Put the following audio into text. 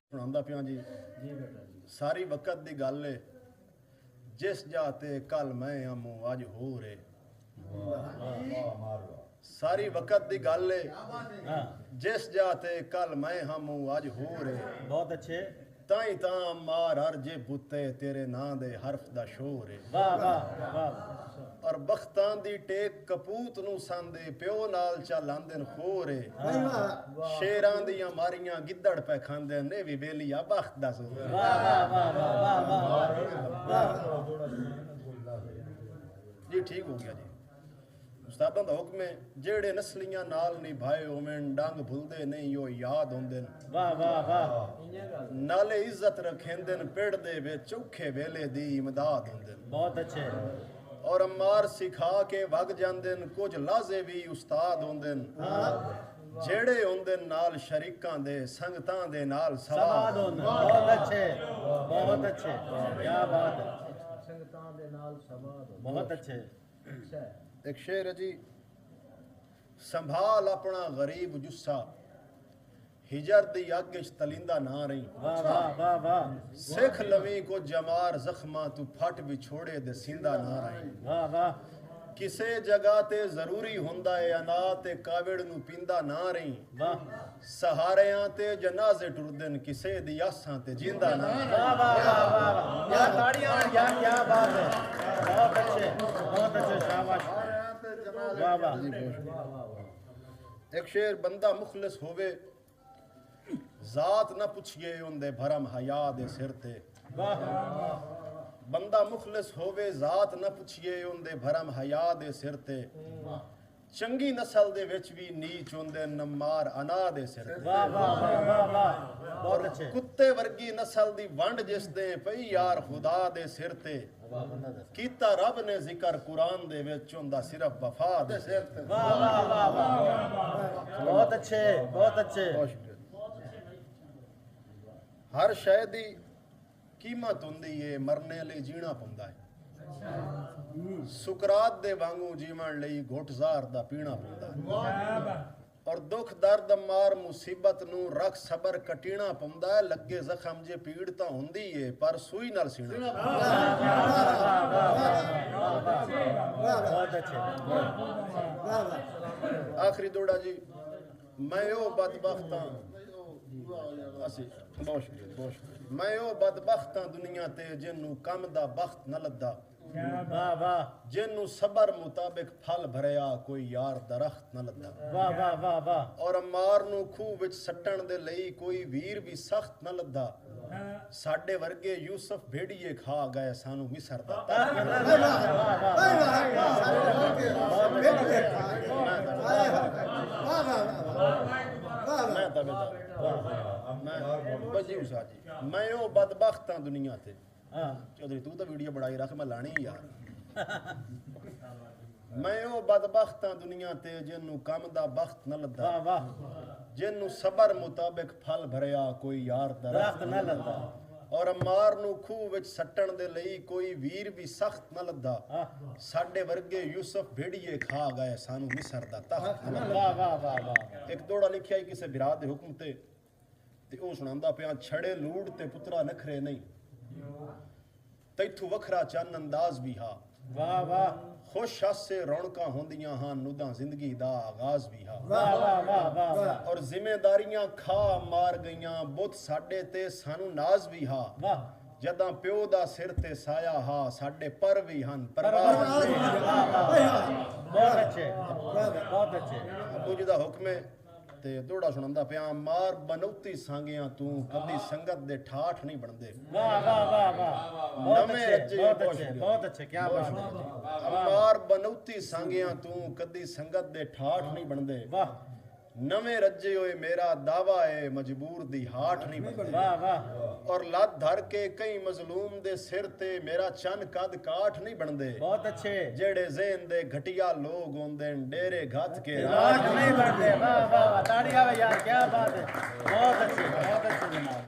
ਸੁਣਾਉਂਦਾ ਪਿਆ ਜੀ ਸਾਰੀ ਵਕਤ ਦੀ ਗੱਲ ਏ ਜਿਸ ਜਾਤੇ ਕੱਲ ਮੈਂ ਆਮੂ ਅੱਜ ਹੋ ਰੇ ਸਾਰੀ ਵਕਤ ਦੀ ਗੱਲ ਏ ਜਿਸ ਜਾਤੇ ਕੱਲ ਮੈਂ ਹਮੂ ਅੱਜ ਹੋ ਰੇ बहुत अच्छे ਤਾਈ ਤਾਂ ਮਾਰ ਅਰਜੇ ਬੁੱਤੇ ਤੇਰੇ ਨਾਂ ਦੇ ਹਰਫ ਦਾ ਸ਼ੋਰ ਏ वाह वाह वाह ਔਰ ਬਖਤਾਂ ਦੀ ਟੇਕ ਕਪੂਤ ਨੂੰ ਸੰਦੇ ਪਿਓ ਨਾਲ ਚਲਾਉਂਦੇ ਨੇ ਖੋਰੇ ਸ਼ੇਰਾਂ ਦੀਆਂ ਮਾਰੀਆਂ ਗਿੱਦੜ ਪੈ ਖਾਂਦੇ ਨੇ ਵੀ ਵੇਲੀਆ ਬਖਤ ਦਾ ਸੋ वाह वाह वाह वाह वाह ਜੀ ਠੀਕ ਹੋ ਗਿਆ ਜੀ ਉਸਤਾਦਾਂ ਦਾ ਹੁਕਮ ਹੈ ਜਿਹੜੇ ਨਸਲੀਆਂ ਨਾਲ ਨਿਭਾਏ ਹੋਵੇਂ ਡੰਗ ਭੁੱਲਦੇ ਨਹੀਂ ਉਹ ਯਾਦ ਹੁੰਦੇ ਨੇ वाह वाह वाह ਨਾਲੇ ਇੱਜ਼ਤ ਰੱਖੇਂਦੇ ਨੇ ਪਿੜ ਦੇ ਵਿੱਚ ਚੌਖੇ ਵੇਲੇ ਦੀ ਇਮਦਾਦ ਹੁੰਦੇ ਨੇ बहुत अच्छे ਔਰ ਅਮਾਰ ਸਿਖਾ ਕੇ ਵਗ ਜਾਂਦੇ ਨੇ ਕੁਝ ਲਾਜ਼ੇ ਵੀ ਉਸਤਾਦ ਹੁੰਦੇ ਨੇ ਜਿਹੜੇ ਹੁੰਦੇ ਨੇ ਨਾਲ ਸ਼ਰੀਕਾਂ ਦੇ ਸੰਗਤਾਂ ਦੇ ਨਾਲ सवाद होना बहुत अच्छे क्या बात है ਸੰਗਤਾਂ ਦੇ ਨਾਲ ਸਵਾਦ बहुत अच्छे ਅੱਛਾ ਇੱਕ ਸ਼ੇਰ ਹੈ ਜੀ ਸੰਭਾਲ ਆਪਣਾ ਗਰੀਬ ਜੁੱਸਾ ਹਿਜਰ ਦੀ ਅੱਗ ਚ ਤਲਿੰਦਾ ਨਾ ਰਹੀ वाह वाह वाह वाह ਸਿੱਖ ਲਵੀਂ ਕੋ ਜਮਾਰ ਜ਼ਖਮਾਂ ਤੂੰ ਫਟ ਵਿਛੋੜੇ ਦੇ ਸਿੰਦਾ ਨਾ ਰਹੀ वाह वाह ਕਿਸੇ ਜਗ੍ਹਾ ਤੇ ਜ਼ਰੂਰੀ ਹੁੰਦਾ ਏ ਅਨਾ ਤੇ ਕਾਵੜ ਨੂੰ ਪੀਂਦਾ ਨਾ ਰਹੀ वाह ਸਹਾਰਿਆਂ ਤੇ ਜਨਾਜ਼ੇ ਟੁਰਦੇ ਨੇ ਕਿਸੇ ਦੀ ਆਸਾਂ ਤੇ ਜਿੰਦਾ ਨਾ ਰਹੀ वाह वाह वाह वाह क्या ताड़ियां यार क्या बात है बहुत अच्छे शाबाश वाह वाह ਇੱਕ ਸ਼ੇਰ ਬੰਦਾ ਮੁਖਲਿਸ ਹੋਵੇ ਜ਼ਾਤ ਨਾ ਪੁੱਛੀਏ ਉਹਦੇ ਭਰਮ ਹਯਾ ਦੇ ਸਿਰ ਤੇ वाह ਬੰਦਾ ਮੁਖਲਿਸ ਹੋਵੇ ਜ਼ਾਤ ਨਾ ਪੁੱਛੀਏ ਉਹਦੇ ਭਰਮ ਹਯਾ ਦੇ ਸਿਰ ਤੇ ਚੰਗੀ ਨਸਲ ਦੇ ਵਿੱਚ ਵੀ ਨੀਚ ਹੁੰਦੇ ਨਮਾਰ ਅਨਾ ਦੇ ਸਿਰ ਤੇ वाह वाह वाह वाह बहुत अच्छे ਕੁੱਤੇ ਵਰਗੀ ਨਸਲ ਦੀ ਵੰਡ ਜਿਸ ਦੇ ਪਈ ਯਾਰ ਖੁਦਾ ਦੇ ਸਿਰ ਤੇ ਕੀਤਾ ਰੱਬ ਨੇ ਜ਼ਿਕਰ ਕੁਰਾਨ ਦੇ ਵਿੱਚ ਹੁੰਦਾ ਸਿਰਫ ਵਫਾ ਦੇ ਸਿਰ ਤੇ वाह वाह वाह वाह बहुत अच्छे बहुत अच्छे ਬਹੁਤ ਸ਼ੁਕਰੀਆ। ਹਰ ਸ਼ੈ ਦੀ ਕੀਮਤ ਹੁੰਦੀ ਏ ਮਰਨੇ ਲਈ ਜੀਣਾ ਪੈਂਦਾ ਹੈ ਸੁਕਰਾਤ ਦੇ ਵਾਂਗੂ ਜੀਵਨ ਲਈ ਘੁੱਟਜ਼ਾਰ ਦਾ ਪੀਣਾ ਪੈਂਦਾ ਹੈ ਔਰ ਦੁੱਖ ਦਰਦ ਮਾਰ ਮੁਸੀਬਤ ਨੂੰ ਰੱਖ ਸਬਰ ਕਟੀਣਾ ਪੈਂਦਾ ਹੈ ਲੱਗੇ ਜ਼ਖਮ ਜੇ ਪੀੜ ਤਾਂ ਹੁੰਦੀ ਏ ਪਰ ਸੂਈ ਨਾਲ ਸੀਣਾ बहुत अच्छे ਆਖਰੀ ਦੋੜਾ ਜੀ ਮੈਂ ਉਹ ਬਦਬਖਤ ਹਾਂ ਅਸੀਂ ਬਹੁਤ ਸ਼ੁਕਰੀਆ ਮੈਂ ਉਹ ਬਦਬਖਤ ਹਾਂ ਦੁਨੀਆ ਤੇ ਜਿਹਨੂੰ ਕੰਮ ਦਾ ਬਖਤ ਨਾ ਲੱਦਾ वाह वाह ਜਿਹਨੂੰ ਸਬਰ ਮੁਤਾਬਿਕ ਫਲ ਭਰਿਆ ਕੋਈ ਯਾਰ ਦਰਖਤ ਨਾ ਲੱਦਾ वाह वाह वाह वाह ਔਰ ਅਮਾਰ ਨੂੰ ਖੂਹ ਵਿੱਚ ਸੱਟਣ ਦੇ ਲਈ ਕੋਈ ਵੀਰ ਵੀ ਸਖਤ ਨਾ ਲੱਦਾ ਸਾਡੇ ਵਰਗੇ ਯੂਸਫ ਭੇੜੀਏ ਖਾ ਗਏ ਸਾਨੂੰ ਮਿਸਰ ਦਾ ਮੈਂ ਤਾਂ ਮੈਂ ਬਜੀ ਉਸਾ ਜੀ ਮੈਂ ਉਹ ਬਦਬਖਤ ਹਾਂ ਦੁਨੀਆ ਤੇ हाँ ਚੌਧਰੀ ਤੂੰ ਤਾਂ ਵੀਡੀਓ ਬਣਾਈ ਰੱਖ ਮੈਂ ਲਾਣੀ ਯਾਰ ਮੈਂ ਉਹ ਬਦਬਖਤ ਹਾਂ ਦੁਨੀਆ ਤੇ ਜਿਹਨੂੰ ਕੰਮ ਦਾ ਬਖਤ ਨਾ ਲੱਦਾ वाह वाह ਜਿਹਨੂੰ ਸਬਰ ਮੁਤਾਬਿਕ ਫਲ ਭਰਿਆ ਕੋਈ ਯਾਰ दरख्त न लगता ਔਰ ਅਮਾਰ ਨੂੰ ਖੂਹ ਵਿੱਚ ਸੱਟਣ ਦੇ ਲਈ ਕੋਈ ਵੀਰ ਵੀ ਸਖਤ ਨਾ ਲੱਦਾ हाँ ਸਾਡੇ ਵਰਗੇ ਯੂਸਫ ਭੇੜੀਏ ਖਾ ਗਏ ਸਾਨੂੰ ਮਿਸਰ ਦਾ ਤਖਤ ਨਾ ਲੱਦਾ वाह वाह वाह वाह ਇੱਕ ਦੋੜਾ ਲਿਖਿਆ ਹੀ ਕਿਸੇ ਵਿਰਾਤ ਦੇ ਹੁਕਮ ਤੇ ਉਹ ਸੁਣਾਉਂਦਾ ਪਿਆ ਛੜੇ ਲੂੜ ਤੇ ਪੁੱਤਰਾ ਨਖਰੇ ਨਹੀਂ ਤੈਥੋਂ ਵੱਖਰਾ ਚੰਨ ਅੰਦਾਜ਼ ਵੀ ਹਾ वाह वाह ਖੁਸ਼ ਹਾਸੇ ਰੌਣਕਾਂ ਹੁੰਦੀਆਂ ਹਨ ਨੂਦਾਂ ਜ਼ਿੰਦਗੀ ਦਾ ਆਗਾਜ਼ ਵੀ ਹਾ वाह वाह वाह वाह वाह ਔਰ ਜ਼ਿੰਮੇਦਾਰੀਆਂ ਖਾ ਮਾਰ ਗਈਆਂ ਬੁੱਤ ਸਾਡੇ ਤੇ ਸਾਨੂੰ ਨਾਜ਼ ਵੀ ਹਾ वाह ਜਦਾਂ ਪਿਓ ਦਾ ਸਿਰ ਤੇ ਸਾਇਆ ਹਾ ਸਾਡੇ ਪਰ ਵੀ ਹਨ ਪਰਵਾਹ बहुत अच्छे बहुत अच्छे ਅੱਬੂ ਜੀ ਦਾ ਹੁਕਮ ਹੈ ਤੇ ਦੋੜਾ ਸੁਣਾਉਂਦਾ ਪਿਆ ਮਾਰ ਬਨੌਤੀ ਸਾਂਗਿਆਂ ਤੂੰ ਕਦੀ ਸੰਗਤ ਦੇ ਠਾਠ ਨਹੀਂ ਬਣਦੇ वाह वाह वाह वाह बहुत नवे अच्छे अच्छे, बहुत बहुत अच्छे शुक्रिया। बहुत अच्छे क्या बात है ਮਾਰ ਬਨੌਤੀ ਸਾਂਗਿਆਂ ਤੂੰ ਕਦੀ ਸੰਗਤ ਦੇ ਠਾਠ ਨਹੀਂ ਬਣਦੇ वाह ਨਵੇਂ ਰੱਜੇ ਹੋਏ ਮੇਰਾ ਦਾਵਾ ਏ ਮਜਬੂਰ ਦੀ ਹਾਠ ਨਹੀਂ ਬਣਦੇ वाह वाह ਔਰ ਲੱਤ ਧਰ ਕੇ ਕਈ ਮਜ਼ਲੂਮ ਦੇ ਸਿਰ ਤੇ ਮੇਰਾ ਚੰਨ ਕਦ ਕਾਠ ਨਹੀਂ ਬਣਦੇ बहुत अच्छे ਜਿਹੜੇ ਜ਼ੇਨ ਦੇ ਘਟਿਆ ਲੋਗ ਹੁੰਦੇ ਨੇ ਡੇਰੇ ਘੱਤ ਕੇ रात नहीं बढ़ते वाह वाह वाह ताड़ियां यार क्या बात है बहुत अच्छे जनाब